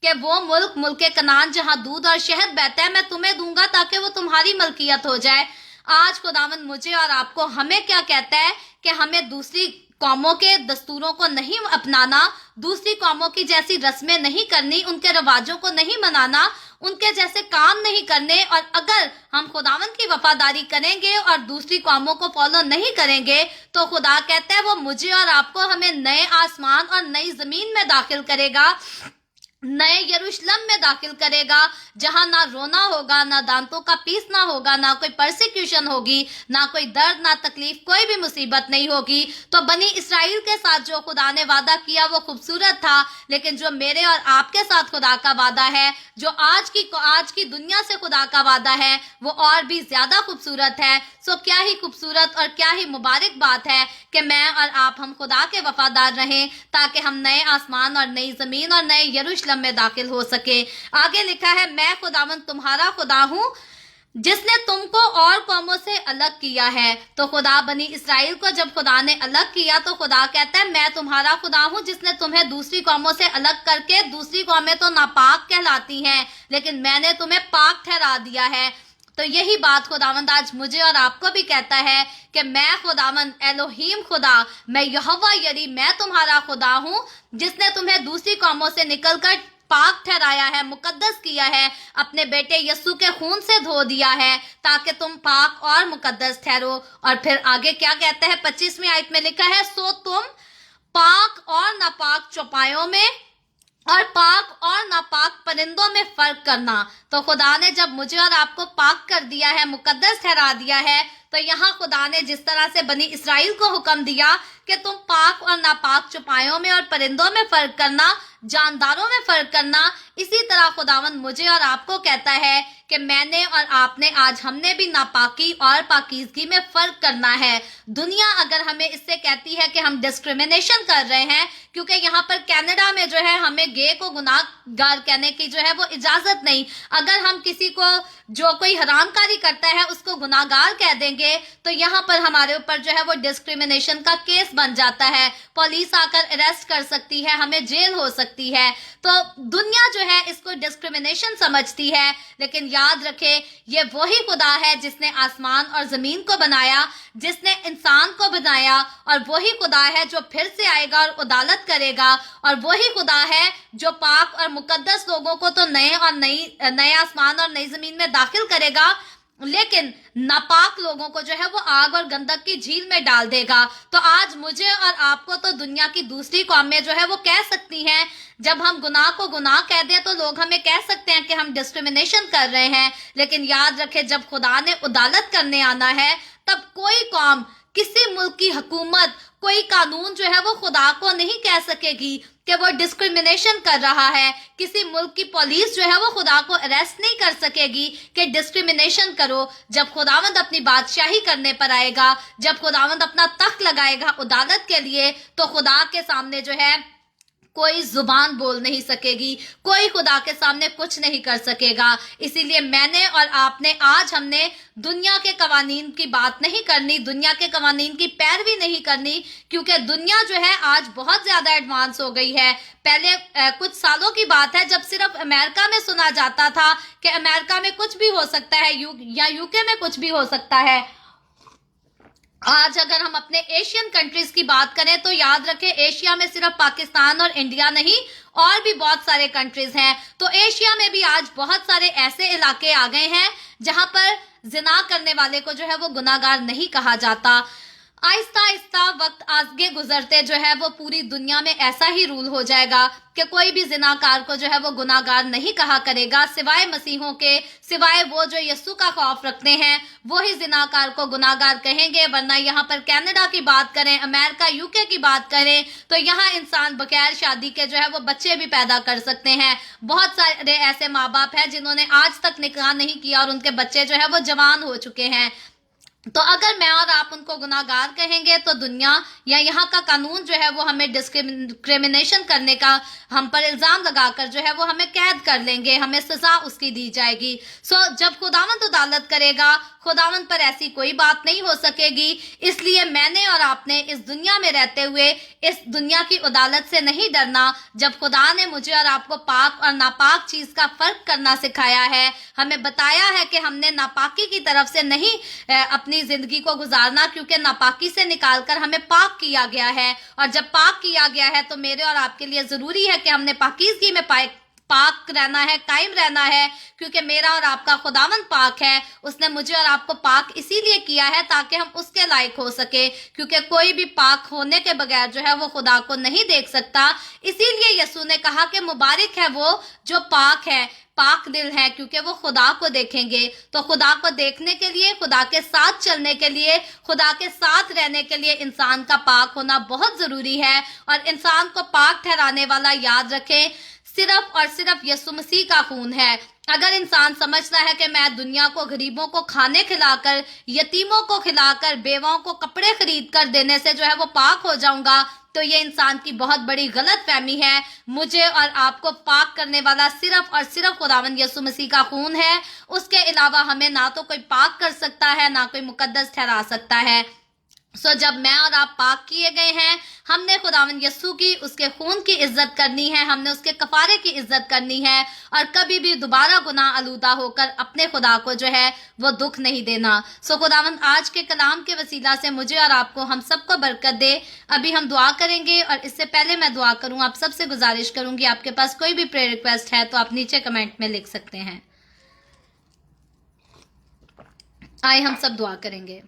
S1: कि वो मुल्क, मुल्क कनान जहां दूध और शहद बहता है, मैं तुम्हें दूंगा ताकि वो तुम्हारी मलकियत हो जाए। आज खुदावंद मुझे और आपको, हमें क्या कहता है कि हमें दूसरी कौमों के दस्तूरों को नहीं अपनाना, दूसरी कौमों की जैसी रस्में नहीं करनी, उनके रवाजों को नहीं मनाना, उनके जैसे काम नहीं करने। और अगर हम खुदावंद की वफादारी करेंगे और दूसरी कौमों को फॉलो नहीं करेंगे, तो खुदा कहता है वो मुझे और आपको, हमें नए आसमान और नई जमीन में दाखिल करेगा नए यरूशलेम में दाखिल करेगा, जहां ना रोना होगा, ना दांतों का पीसना होगा, ना कोई परसिक्यूशन होगी, ना कोई दर्द, ना तकलीफ, कोई भी मुसीबत नहीं होगी। तो बनी इसराइल के साथ जो खुदा ने वादा किया वो खूबसूरत था, लेकिन जो मेरे और आपके साथ खुदा का वादा है, जो आज की दुनिया से खुदा का वादा है, वो और भी ज्यादा खूबसूरत है। सो क्या ही खूबसूरत और क्या ही मुबारक बात है कि मैं और आप हम खुदा के वफादार रहें, ताकि हम नए आसमान और नई जमीन और नए यरूशलेम में दाखिल हो सके। आगे लिखा है, मैं खुदावंद तुम्हारा खुदा हूँ जिसने तुमको और कौमों से अलग किया है। तो खुदा बनी इसराइल को जब खुदा ने अलग किया तो खुदा कहता है, मैं तुम्हारा खुदा हूँ जिसने तुम्हें दूसरी कौमों से अलग करके, दूसरी कौमें तो नापाक कहलाती हैं, लेकिन मैंने तुम्हें पाक ठहरा दिया है। तो यही बात खुदावंद आज मुझे और आपको भी कहता है कि मैं खुदावंद एलोहीम खुदा, मैं यहोवा यरी, मैं तुम्हारा खुदा हूँ जिसने तुम्हें दूसरी कौमों से निकलकर पाक ठहराया है, मुकद्दस किया है, अपने बेटे यस्सु के खून से धो दिया है, ताकि तुम पाक और मुकद्दस ठहरो। और फिर आगे क्या कहता है, 25वीं आयत में लिखा है, सो तुम पाक और नापाक चौपायों में और पाक और नापाक परिंदों में फर्क करना। तो खुदा ने जब मुझे और आपको पाक कर दिया है, मुकद्दस ठहरा दिया है, तो यहाँ खुदा ने जिस तरह से बनी इसराइल को हुक्म दिया कि तुम पाक और नापाक चौपायों में और परिंदों में फर्क करना, जानदारों में फर्क करना, इसी तरह खुदावंद मुझे और आपको कहता है कि मैंने और आपने, आज हमने भी नापाकी और पाकीज़गी में फर्क करना है। दुनिया अगर हमें इससे कहती है कि हम डिस्क्रिमिनेशन कर रहे हैं, क्योंकि यहाँ पर कनाडा में जो है हमें गे को गुनाहगार कहने की जो है वो इजाजत नहीं। अगर हम किसी को जो कोई हरामकारी करता है उसको गुनाहगार कह देंगे तो यहाँ पर हमारे ऊपर जो है वो डिस्क्रिमिनेशन का केस बन जाता है, पुलिस आकर अरेस्ट कर सकती है, हमें जेल हो सकती है। तो दुनिया जो है इसको डिस्क्रिमिनेशन समझती है, लेकिन याद रखे ये वही खुदा है जिसने आसमान और जमीन को बनाया, जिसने इंसान को बनाया, और वही खुदा है जो फिर से आएगा और अदालत करेगा, और वही खुदा है जो पाक और मुकद्दस लोगों को तो नए आसमान और नई जमीन में दाखिल करेगा, लेकिन नापाक लोगों को जो है वो आग और गंधक की झील में डाल देगा। तो आज मुझे और आपको तो दुनिया की दूसरी कौमें जो है वो कह सकती हैं, जब हम गुनाह को गुनाह कह दें तो लोग हमें कह सकते हैं कि हम डिस्क्रिमिनेशन कर रहे हैं, लेकिन याद रखें जब खुदा ने अदालत करने आना है तब कोई कौम, किसी मुल्क की हुकूमत, कोई कानून जो है वो खुदा को नहीं कह सकेगी कि वो डिस्क्रिमिनेशन कर रहा है। किसी मुल्क की पुलिस जो है वो खुदा को अरेस्ट नहीं कर सकेगी कि डिस्क्रिमिनेशन करो। जब खुदावंद अपनी बादशाही करने पर आएगा, जब खुदावंद अपना तख्त लगाएगा अदालत के लिए, तो खुदा के सामने जो है कोई जुबान बोल नहीं सकेगी, कोई खुदा के सामने कुछ नहीं कर सकेगा। इसीलिए मैंने और आपने, आज हमने दुनिया के कवानीन की बात नहीं करनी, दुनिया के कवानीन की पैरवी नहीं करनी, क्योंकि दुनिया जो है आज बहुत ज्यादा एडवांस हो गई है। पहले कुछ सालों की बात है जब सिर्फ अमेरिका में सुना जाता था कि अमेरिका में कुछ भी हो सकता है, या यूके में कुछ भी हो सकता है। आज अगर हम अपने एशियन कंट्रीज की बात करें तो याद रखें एशिया में सिर्फ पाकिस्तान और इंडिया नहीं, और भी बहुत सारे कंट्रीज हैं। तो एशिया में भी आज बहुत सारे ऐसे इलाके आ गए हैं जहां पर जिना करने वाले को जो है वो गुनाहगार नहीं कहा जाता। आहिस्ता आहिस्ता वक्त आगे गुजरते जो है वो पूरी दुनिया में ऐसा ही रूल हो जाएगा कि कोई भी जिनाकार को जो है वो गुनाहगार नहीं कहा करेगा, सिवाय मसीहों के, सिवाय वो जो यस्सु का खौफ रखते हैं, वो ही जिनाकार को गुनाहगार कहेंगे। वरना यहाँ पर कनाडा की बात करें, अमेरिका, यूके की बात करें, तो यहाँ इंसान बगैर शादी के जो है वो बच्चे भी पैदा कर सकते हैं। बहुत सारे ऐसे माँ बाप हैं जिन्होंने आज तक निकाह नहीं किया और उनके बच्चे जो है वो जवान हो चुके हैं। तो अगर मैं और आप उनको गुनाहगार कहेंगे तो दुनिया या यहाँ का कानून जो है वो हमें डिस्क्रिमिनेशन करने का हम पर इल्जाम लगाकर जो है वो हमें कैद कर लेंगे, हमें सजा उसकी दी जाएगी। जब खुदावंद अदालत करेगा, खुदावंद पर ऐसी कोई बात नहीं हो सकेगी। इसलिए मैंने और आपने इस दुनिया में रहते हुए इस दुनिया की अदालत से नहीं डरना। जब खुदा ने मुझे और आपको पाक और नापाक चीज का फर्क करना सिखाया है, हमें बताया है कि हमने नापाकी की तरफ से नहीं अपनी जिंदगी को गुजारना, क्योंकि नापाकी से निकालकर हमें पाक किया गया है। और जब पाक किया गया है तो मेरे और आपके लिए जरूरी है कि हमने पाकीज़गी में पाक रहना है, कायम रहना है, क्योंकि मेरा और आपका खुदावंद पाक है। उसने मुझे और आपको पाक इसीलिए किया है ताकि हम उसके लायक हो सके, क्योंकि कोई भी पाक होने के बगैर जो है वो खुदा को नहीं देख सकता। इसीलिए यीशु ने कहा कि मुबारक है वो जो पाक है, पाक दिल है, क्योंकि वो खुदा को देखेंगे। तो खुदा को देखने के लिए, खुदा के साथ चलने के लिए, खुदा के साथ रहने के लिए इंसान का पाक होना बहुत जरूरी है। और इंसान को पाक ठहराने वाला, याद रखें, सिर्फ और सिर्फ यीशु मसीह का खून है। अगर इंसान समझता है कि मैं दुनिया को, गरीबों को खाने खिलाकर, यतीमों को खिलाकर, बेवाओं को कपड़े खरीद कर देने से जो है वो पाक हो जाऊंगा, तो ये इंसान की बहुत बड़ी गलत फहमी है। मुझे और आपको पाक करने वाला सिर्फ और सिर्फ खुदावंद यीशु मसीह का खून है। उसके अलावा हमें ना तो कोई पाक कर सकता है, ना कोई मुकद्दस ठहरा सकता है। जब मैं और आप पाक किए गए हैं, हमने खुदावंद यीशु की, उसके खून की इज्जत करनी है, हमने उसके कफारे की इज्जत करनी है, और कभी भी दोबारा गुनाह आलूदा होकर अपने खुदा को जो है वो दुख नहीं देना। खुदावंद आज के कलाम के वसीला से मुझे और आपको, हम सबको बरकत दे। अभी हम दुआ करेंगे, और इससे पहले मैं दुआ करूं, आप सबसे गुजारिश करूंगी, आपके पास कोई भी प्रेयर रिक्वेस्ट है तो आप नीचे कमेंट में लिख सकते हैं। आए हम सब दुआ करेंगे।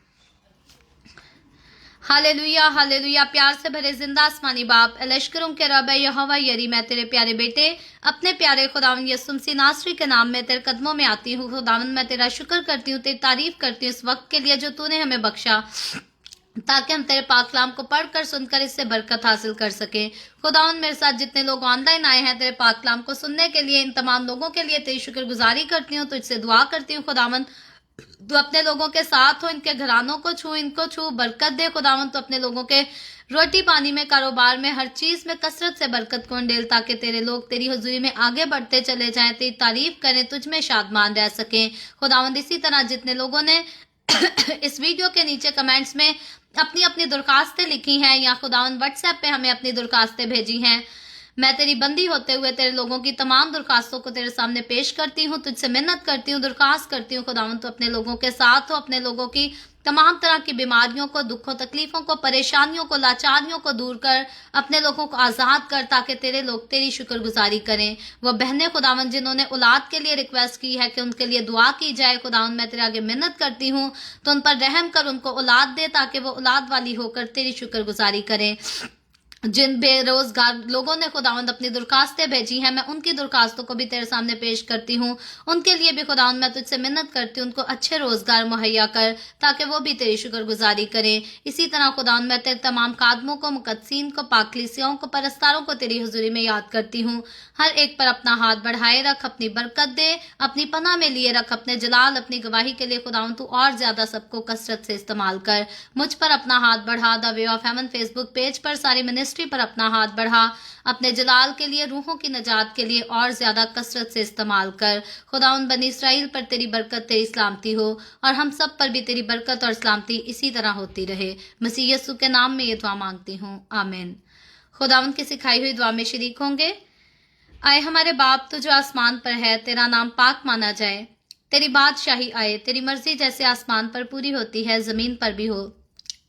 S1: Hallelujah, hallelujah. प्यार से भरे जिंदा आसमानी बाप, लश्करों के रब यहोवा यरी, मैं तेरे प्यारे बेटे, अपने प्यारे खुदावंद यीशु मसीह नासरी के नाम में तेरे कदमों में आती हूँ। खुदावंद मैं तेरा शुक्र करती हूँ, तेरी तारीफ करती हूँ इस वक्त के लिए जो तूने हमें बख्शा, ताकि हम तेरे पाक कलाम को पढ़कर, सुनकर इससे बरकत हासिल कर सके। खुदावंद मेरे साथ जितने लोग ऑनलाइन आए हैं तेरे पाक कलाम को सुनने के लिए, इन तमाम लोगों के लिए तेरी शुक्रगुजारी करती हूँ, तुझसे दुआ करती हूँ खुदावंद तो अपने लोगों के साथ हो, इनके घरानों को छू, इनको छू, बरकत दे खुदावंद। तो अपने लोगों के रोटी पानी में, कारोबार में, हर चीज में कसरत से बरकत को डेल, ताकि तेरे लोग तेरी हुजूरी में आगे बढ़ते चले जाएं, तेरी तारीफ करें, तुझ में शादमान रह सकें खुदावंद। इसी तरह जितने लोगों ने इस वीडियो के नीचे कमेंट्स में अपनी अपनी दरखास्तें लिखी हैं, या खुदावंद व्हाट्सएप पे हमें अपनी दरखास्तें भेजी हैं, मैं तेरी बंदी होते हुए तेरे लोगों की तमाम दरखास्तों को तेरे सामने पेश करती हूँ, तुझसे मिन्नत करती हूँ, दरखास्त करती हूँ खुदावंद तो अपने लोगों के साथ हो, अपने लोगों की तमाम तरह की बीमारियों को, दुखों, तकलीफों को, परेशानियों को, लाचारियों को दूर कर, अपने लोगों को आज़ाद कर, ताकि तेरे लोग तेरी शुक्रगुजारी करें। वो बहनें खुदावंद जिन्होंने औलाद के लिए रिक्वेस्ट की है कि उनके लिए दुआ की जाए, खुदावंद मैं तेरे आगे मिन्नत करती हूँ तो उन पर रहम कर, उनको औलाद दे, ताकि वो औलाद वाली होकर तेरी शुक्रगुजारी करें। जिन बेरोजगार लोगों ने खुदावंद अपनी दरखास्तें भेजी हैं, मैं उनकी दरखास्तों को भी तेरे सामने पेश करती हूँ, उनके लिए भी खुदावंद मैं तुझसे मिन्नत करती हूँ, उनको अच्छे रोजगार मुहैया कर, ताकि वो भी तेरी शुक्रगुजारी करें। इसी तरह खुदावंद मैं तेरे तमाम कादमों को, मुकद्दसीन को, पाकलीसियों को, परस्तारों को तेरी हुजूरी में याद करती हूँ। हर एक पर अपना हाथ बढ़ाए रख, अपनी बरकत दे, अपनी पनाह में लिए रख, अपने जलाल, अपनी गवाही के लिए खुदावंद तू और ज्यादा सबको कसरत से इस्तेमाल कर। मुझ पर अपना हाथ बढ़ा, the way of haven Facebook page पर, सारी मिनिस्ट्री पर अपना हाथ बढ़ा, अपने जलाल के लिए, रूहों की नजात के लिए और ज्यादा कसरत से इस्तेमाल कर। खुदावंद बनी इसराइल पर तेरी बरकत, तेरी सलामती हो, और हम सब पर भी तेरी बरकत और सलामती इसी तरह होती रहे। मसीह यीशु के नाम में ये दुआ मांगती हूँ, आमीन। खुदावंद की सिखाई हुई दुआ में शरीक होंगे। आए हमारे बाप तू जो आसमान पर है, तेरा नाम पाक माना जाए, तेरी बादशाही आए, तेरी मर्जी जैसे आसमान पर पूरी होती है जमीन पर भी हो।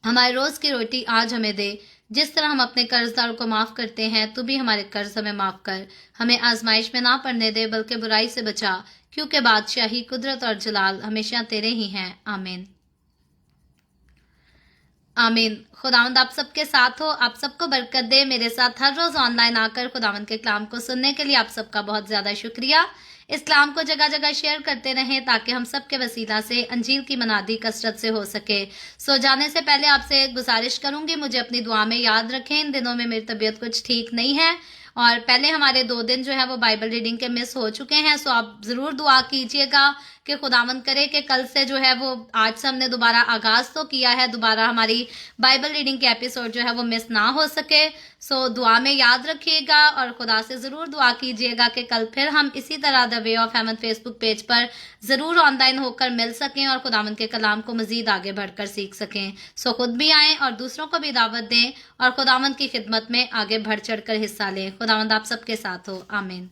S1: हमारे रोज की रोटी आज हमें दे, जिस तरह हम अपने कर्जदारों को माफ करते हैं, तू भी हमारे कर्ज हमें माफ कर। हमें आजमाइश में ना पड़ने दे, बल्कि बुराई से बचा, क्योंकि बादशाही, कुदरत और जलाल हमेशा तेरे ही हैं, आमीन। आमीन। खुदावंद आप सबके साथ हो, आप सबको बरकत दे। मेरे साथ हर रोज ऑनलाइन आकर खुदावंद के कलाम को सुनने के लिए आप सबका बहुत ज्यादा शुक्रिया। इस कलाम को जगह जगह शेयर करते रहें, ताकि हम सब के वसीला से अंजील की मनादी कसरत से हो सके। सो जाने से पहले आपसे गुजारिश करूंगी, मुझे अपनी दुआ में याद रखें। इन दिनों में मेरी तबीयत कुछ ठीक नहीं है, और पहले हमारे 2 दिन जो है वो बाइबल रीडिंग के मिस हो चुके हैं। सो आप ज़रूर दुआ कीजिएगा कि खुदावंद करे कि कल से जो है वो, आज से हमने दोबारा आगाज़ तो किया है, दोबारा हमारी बाइबल रीडिंग के एपिसोड जो है वो मिस ना हो सके। सो दुआ में याद रखिएगा, और खुदा से ज़रूर दुआ कीजिएगा कि कल फिर हम इसी तरह the way of haven Facebook page पर ज़रूर ऑनलाइन होकर मिल सकें, और खुदावंद के कलाम को मज़ीद आगे बढ़कर सीख सकें। सो खुद भी आएँ और दूसरों को भी दावत दें, और खुदावंद की खिदमत में आगे बढ़ चढ़ कर हिस्सा लें। खुदावंद आप सबके साथ हो, आमीन।